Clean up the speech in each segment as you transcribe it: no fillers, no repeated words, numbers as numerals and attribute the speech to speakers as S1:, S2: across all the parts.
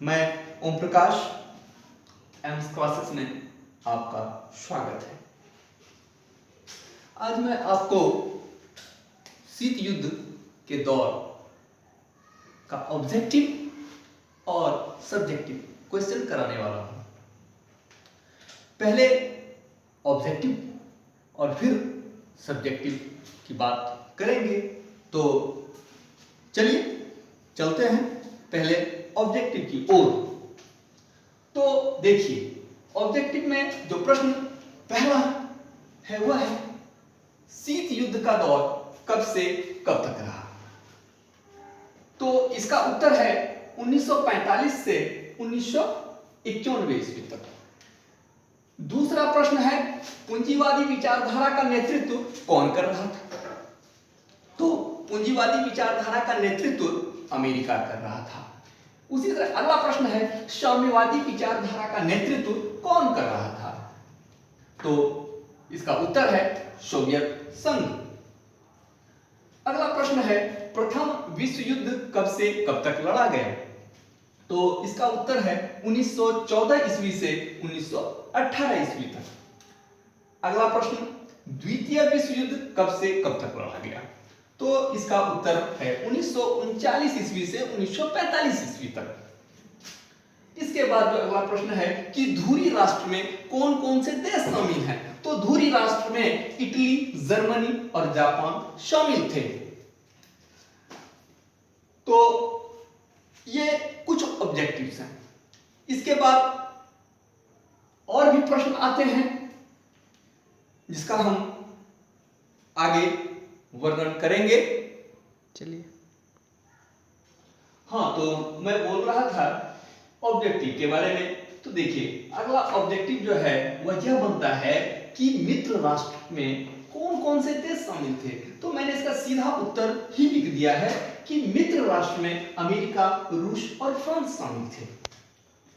S1: मैं Om Prakash AIIMS classes में आपका स्वागत है। आज मैं आपको शीत युद्ध के दौर का ऑब्जेक्टिव और सब्जेक्टिव क्वेश्चन कराने वाला हूं। पहले ऑब्जेक्टिव और फिर सब्जेक्टिव की बात करेंगे। तो चलिए चलते हैं पहले ऑब्जेक्टिव की ओर। तो देखिए, ऑब्जेक्टिव में जो प्रश्न पहला है वह है शीत युद्ध का दौर कब से कब तक रहा। तो इसका उत्तर है 1945 से 1991 ईस्वी तक। दूसरा प्रश्न है पूंजीवादी विचारधारा का नेतृत्व कौन कर रहा था। तो पूंजीवादी विचारधारा का नेतृत्व अमेरिका कर रहा था। उसी तरह अगला प्रश्न है साम्यवादी विचारधारा का नेतृत्व कौन कर रहा था। तो इसका उत्तर है सोवियत संघ। अगला प्रश्न है प्रथम विश्व युद्ध कब से कब तक लड़ा गया। तो इसका उत्तर है 1914 ईस्वी से 1918 ईस्वी तक। अगला प्रश्न द्वितीय विश्व युद्ध कब से कब तक लड़ा गया। तो इसका उत्तर है 1939 ईस्वी से 1945 ईस्वी तक। इसके बाद जो अगला प्रश्न है कि धुरी राष्ट्र में कौन कौन से देश शामिल हैं। तो धुरी राष्ट्र में इटली, जर्मनी और जापान शामिल थे। तो ये कुछ ऑब्जेक्टिव्स हैं। इसके बाद और भी प्रश्न आते हैं जिसका हम आगे वर्णन करेंगे।
S2: चलिए।
S1: हाँ, तो मैं बोल रहा था ऑब्जेक्टिव के बारे में। तो देखिए, अगला ऑब्जेक्टिव जो है वह यह बनता है कि मित्र राष्ट्र में कौन कौन से देश शामिल थे। तो मैंने इसका सीधा उत्तर ही लिख दिया है कि मित्र राष्ट्र में अमेरिका, रूस और फ्रांस शामिल थे।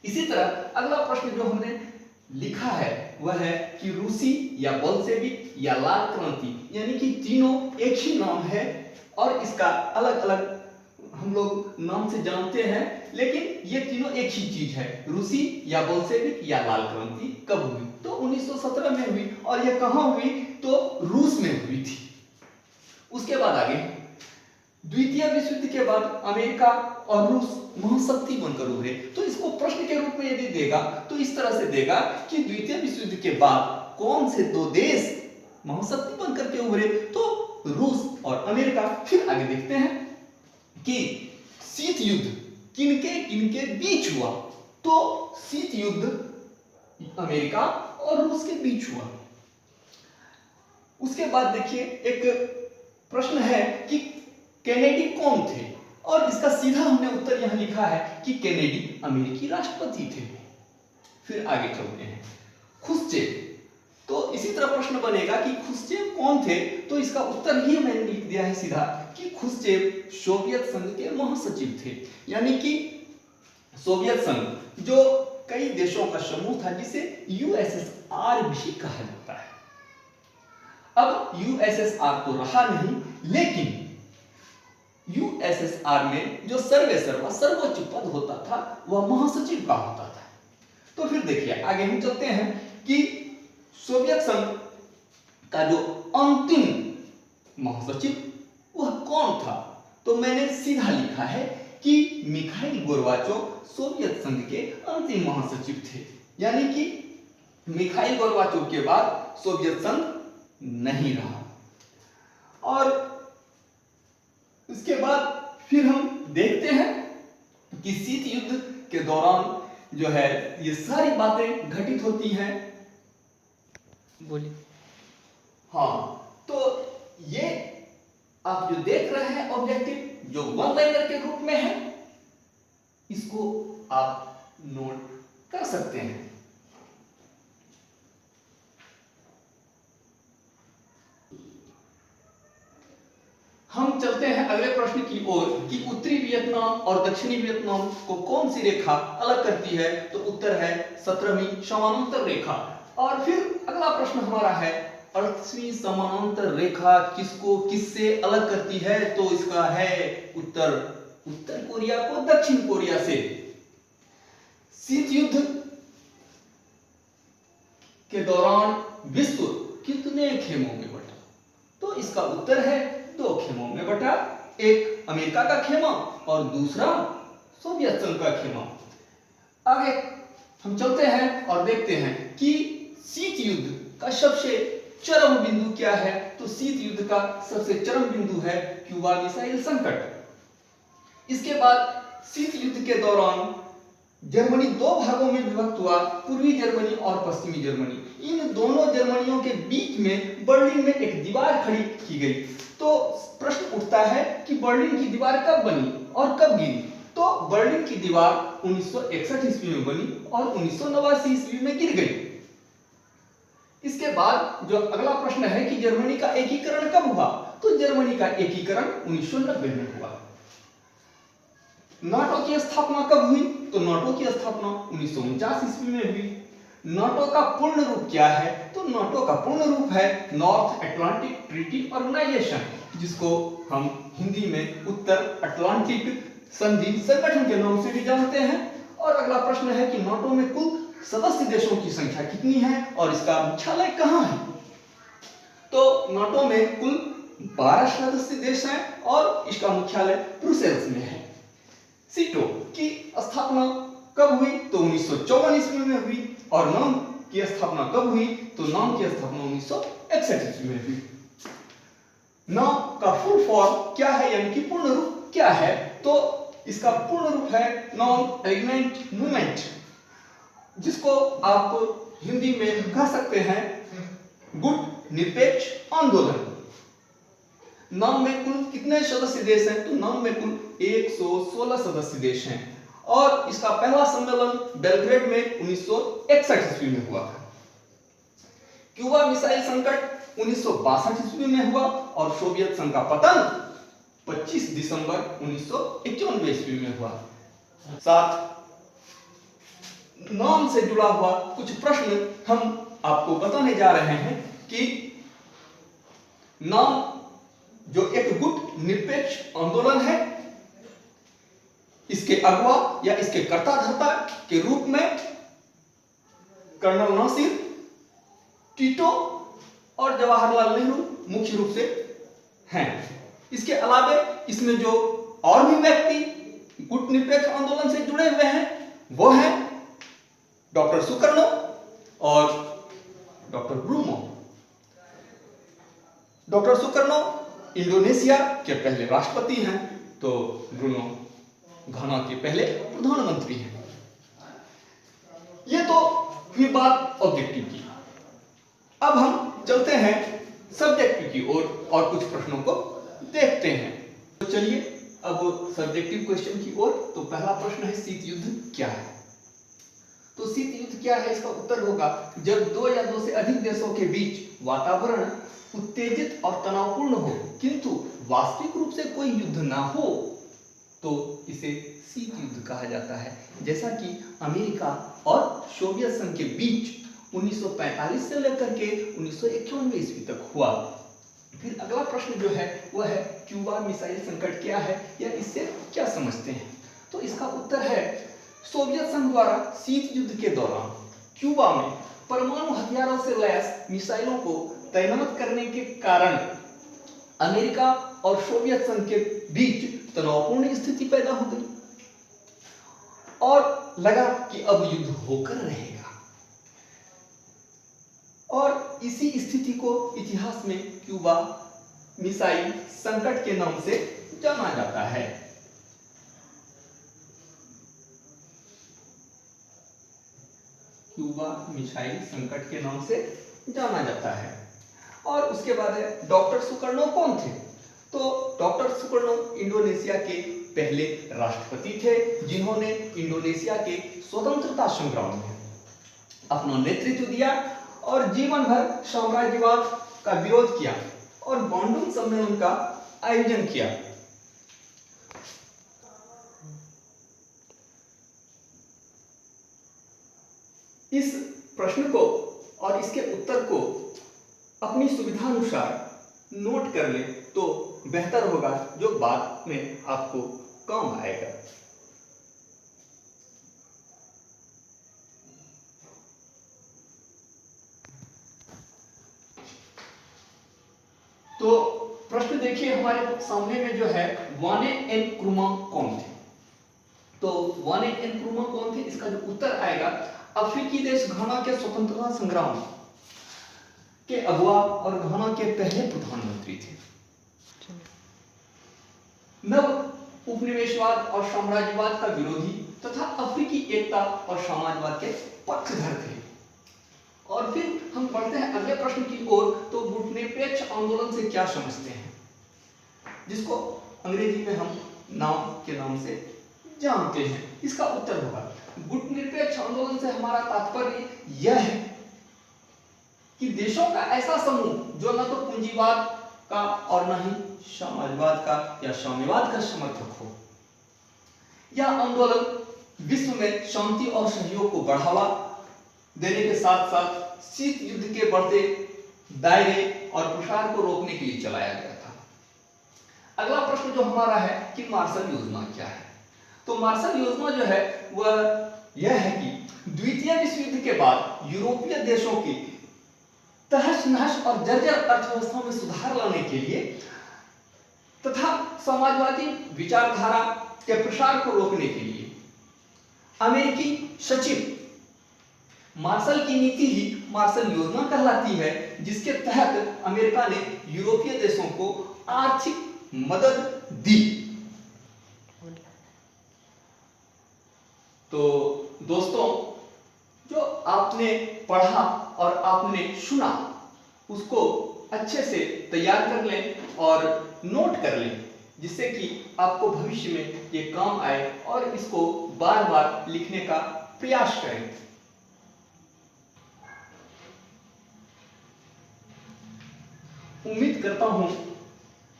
S1: इसी तरह अगला प्रश्न जो हमने लिखा है वह है कि रूसी या बोल्शेविक या लाल क्रांति, यानी कि तीनों एक ही नाम है और इसका अलग अलग हम लोग नाम से जानते हैं, लेकिन ये तीनों एक ही चीज है। रूसी या बोल्शेविक या लाल क्रांति कब हुई। तो 1917 में हुई। और यह कहां हुई। तो रूस में हुई थी। उसके बाद आगे द्वितीय विश्व युद्ध के बाद अमेरिका और रूस महाशक्ति बनकर उभरे। तो इसको प्रश्न के रूप में यदि देगा तो इस तरह से देगा कि द्वितीय विश्व युद्ध के बाद कौन से दो देश महाशक्ति बनकर के उभरे। तो रूस और अमेरिका। फिर आगे देखते हैं कि शीत युद्ध किनके किनके बीच हुआ। तो शीत युद्ध अमेरिका और रूस के बीच हुआ। उसके बाद देखिए, एक प्रश्न है कि केनेडी कौन थे। और इसका सीधा हमने उत्तर यहां लिखा है कि केनेडी अमेरिकी राष्ट्रपति थे। फिर आगे चलते हैं खुश्चेव। तो इसी तरह प्रश्न बनेगा कि खुश्चेव कौन थे। तो इसका उत्तर ही मैंने लिख दिया है सीधा कि खुश्चेव सोवियत संघ के महासचिव थे। यानी कि सोवियत संघ जो कई देशों का समूह था जिसे यूएसएसआर भी कहा जाता है। अब यूएसएसआर तो रहा नहीं, लेकिन यूएसएसआर में जो सर्वेसर्वा सर्वोच्च पद होता था वह महासचिव का होता था। तो फिर देखिए आगे हम चलते हैं कि सोवियत संघ का जो अंतिम महासचिव वह कौन था। तो मैंने सीधा लिखा है कि मिखाइल गोर्बाचोव सोवियत संघ के अंतिम महासचिव थे। यानी कि मिखाइल गोर्बाचोव के बाद सोवियत संघ नहीं रहा। और इसके बाद फिर हम देखते हैं कि शीत युद्ध के दौरान जो है ये सारी बातें घटित होती हैं।
S2: बोलिए।
S1: हाँ, तो ये आप जो देख रहे हैं ऑब्जेक्टिव जो वन लाइनर के रूप में है, इसको आप नोट कर सकते हैं। हम चलते हैं अगले प्रश्न की ओर कि उत्तरी वियतनाम और दक्षिणी वियतनाम को कौन सी रेखा अलग करती है। तो उत्तर है 17वीं समानांतर रेखा। और फिर अगला प्रश्न हमारा है 38वीं समानांतर रेखा किसको किससे अलग करती है। तो इसका है उत्तर उत्तर कोरिया को दक्षिण कोरिया से। शीत युद्ध के दौरान विश्व कितने खेमों में बटा? तो इसका उत्तर है 2 खेमों में बटा। एक अमेरिका का खेमा और दूसरा सोवियत संघ का खेमा। आगे हम चलते हैं और देखते हैं कि शीत युद्ध का सबसे चरम बिंदु क्या है। तो शीत युद्ध का सबसे चरम बिंदु है क्यूबा मिसाइल संकट। इसके बाद शीत युद्ध के दौरान जर्मनी 2 भागों में विभक्त हुआ, पूर्वी जर्मनी और पश्चिमी जर्मनी। इन दोनों जर्मनियों के बीच में बर्लिन में एक दीवार खड़ी की गई। तो प्रश्न उठता है कि बर्लिन की दीवार कब बनी और कब गिरी? तो बर्लिन की दीवार 1961 ईस्वी में बनी और 1989 ईस्वी में गिर गई। इसके बाद जो अगला प्रश्न है कि जर्मनी का एकीकरण कब हुआ? तो जर्मनी का एकीकरण 1990 में हुआ। नाटो की स्थापना कब हुई? तो नाटो की स्थापना 1949 ईस्वी में हुई। नाटो का पूर्ण रूप क्या है? तो नाटो का पूर्ण रूप है नॉर्थ अटलांटिक ट्रीटी ऑर्गेनाइजेशन, जिसको हम हिंदी में उत्तर अटलांटिक संधि संगठन के नाम से भी जानते हैं। और अगला प्रश्न है कि नाटो में कुल सदस्य देशों की संख्या कितनी है और इसका मुख्यालय कहाँ है? तो नाटो में कुल 12 सदस्य देश हैं और इसका मुख्यालय ब्रुसेल्स में है। सीटो की स्थापना कब हुई? तो 1954 ईस्वी में हुई। और नाम की स्थापना कब हुई? तो नाम की स्थापना 1961 ईस्वी में हुई। नाम का फुल फॉर्म क्या है, यानी कि पूर्ण रूप क्या है? तो इसका पूर्ण रूप है नॉन एलिगमेंट मूवमेंट, जिसको आप हिंदी में कह सकते हैं गुट निरपेक्ष आंदोलन। नाम में कुल कितने सदस्य देश हैं? तो नाम में कुल 116 सदस्य देश हैं और इसका पहला सम्मेलन बेलग्रेड में 1961 ईस्वी में हुआ था। क्यूबा मिसाइल संकट 1962 ईस्वी में हुआ और सोवियत संघ का पतन 25 दिसंबर 1991 ईस्वी में हुआ। साथ नाम से जुड़ा हुआ कुछ प्रश्न हम आपको बताने जा रहे हैं कि नाम जो एक गुट निरपेक्ष आंदोलन है, इसके अगवा या इसके कर्ता धर्ता के रूप में कर्नल नासिर, टीटो और जवाहरलाल नेहरू मुख्य रूप से हैं। इसके अलावा इसमें जो और भी व्यक्ति गुट निरपेक्ष आंदोलन से जुड़े हुए हैं वो हैं डॉक्टर सुकर्णो और doctor Bruno. Doctor Sukarno Indonesia के पहले राष्ट्रपति हैं, तो ब्रूनो घाना के पहले प्रधानमंत्री हैं। ये तो हुई बात ऑब्जेक्टिव की। अब हम चलते हैं सब्जेक्टिव की ओर और कुछ प्रश्नों को देखते हैं। तो चलिए अब सब्जेक्टिव क्वेश्चन की ओर। तो पहला प्रश्न है शीत युद्ध क्या है? तो शीत युद्ध क्या है, इसका उत्तर होगा जब 2 या 2 से अधिक देशों के बीच वातावरण उत्तेजित और तनावपूर्ण हो किंतु वास्तविक रूप से कोई युद्ध ना हो, तो इसे शीत युद्ध कहा जाता है। जैसा कि अमेरिका और सोवियत संघ के बीच 1945 से लेकर के 1991 ईस्वी तक हुआ। फिर अगला प्रश्न जो है वह है क्यूबा मिसाइल संकट क्या है या इससे क्या समझते हैं? तो इसका उत्तर है सोवियत संघ द्वारा शीत युद्ध के दौरान क्यूबा में परमाणु हथियारों से लैस मिसाइलों को तैनात करने के कारण अमेरिका और सोवियत संघ के बीच तनावपूर्ण स्थिति पैदा हो गई और लगा कि अब युद्ध होकर रहेगा। और इसी स्थिति को इतिहास में क्यूबा मिसाइल संकट के नाम से जाना जाता है। क्यूबा मिसाइल संकट के नाम से जाना जाता है। और उसके बाद है डॉक्टर सुकर्णो कौन थे? तो डॉक्टर सुकर्णो इंडोनेशिया के पहले राष्ट्रपति थे जिन्होंने इंडोनेशिया के स्वतंत्रता संग्राम में अपना नेतृत्व दिया और जीवन भर साम्राज्यवाद का विरोध किया और बांडुंग सम्मेलन का आयोजन किया। इस प्रश्न को और इसके उत्तर को अपनी सुविधानुसार नोट कर लें तो बेहतर होगा, जो बाद में आपको काम आएगा। तो प्रश्न देखिए हमारे सामने में जो है वाने एन क्रुमा कौन थे? तो वाने एन क्रुमा कौन थे? इसका जो उत्तर आएगा, अफ्रीकी देश घाना के स्वतंत्रता संग्राम के अगुआ और घाना के पहले प्रधानमंत्री थे। नव उपनिवेशवाद और साम्राज्यवाद का विरोधी तथा अफ्रीकी एकता और समाजवाद के पक्षधर थे। और फिर हम बढ़ते हैं अगले प्रश्न की ओर। तो गुटनिरपेक्ष आंदोलन से क्या समझते हैं, जिसको अंग्रेजी में हम नाम से जानते हैं? इसका उत्तर होगा, गुटनिरपेक्ष आंदोलन से हमारा तात्पर्य यह है कि देशों का ऐसा समूह जो न तो पूंजीवाद का और न ही समाजवाद का या साम्यवाद का समर्थक हो। यह आंदोलन विश्व में शांति और सहयोग को बढ़ावा देने के साथ साथ शीत युद्ध के बढ़ते दायरे और प्रसार को रोकने के लिए चलाया गया था। अगला प्रश्न जो हमारा है कि मार्शल योजना क्या है? तो मार्शल योजना जो है वह यह है कि द्वितीय विश्व युद्ध के बाद यूरोपीय देशों की तहस नहस और जर्जर अर्थव्यवस्था में सुधार लाने के लिए तथा समाजवादी विचारधारा के प्रसार को रोकने के लिए अमेरिकी सचिव मार्शल की नीति ही मार्शल योजना कहलाती है, जिसके तहत अमेरिका ने यूरोपीय देशों को आर्थिक मदद दी। तो दोस्तों, जो आपने पढ़ा और आपने सुना उसको अच्छे से तैयार कर लें और नोट कर लें, जिससे कि आपको भविष्य में ये काम आए और इसको बार बार लिखने का प्रयास करें। उम्मीद करता हूं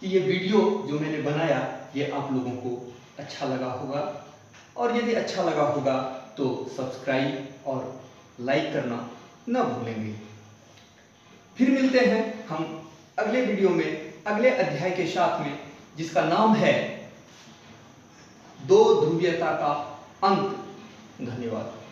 S1: कि ये वीडियो जो मैंने बनाया ये आप लोगों को अच्छा लगा होगा, और यदि अच्छा लगा होगा तो सब्सक्राइब और लाइक करना न भूलेंगे। फिर मिलते हैं हम अगले वीडियो में अगले अध्याय के साथ में, जिसका नाम है दो ध्रुवीयता का अंत। धन्यवाद।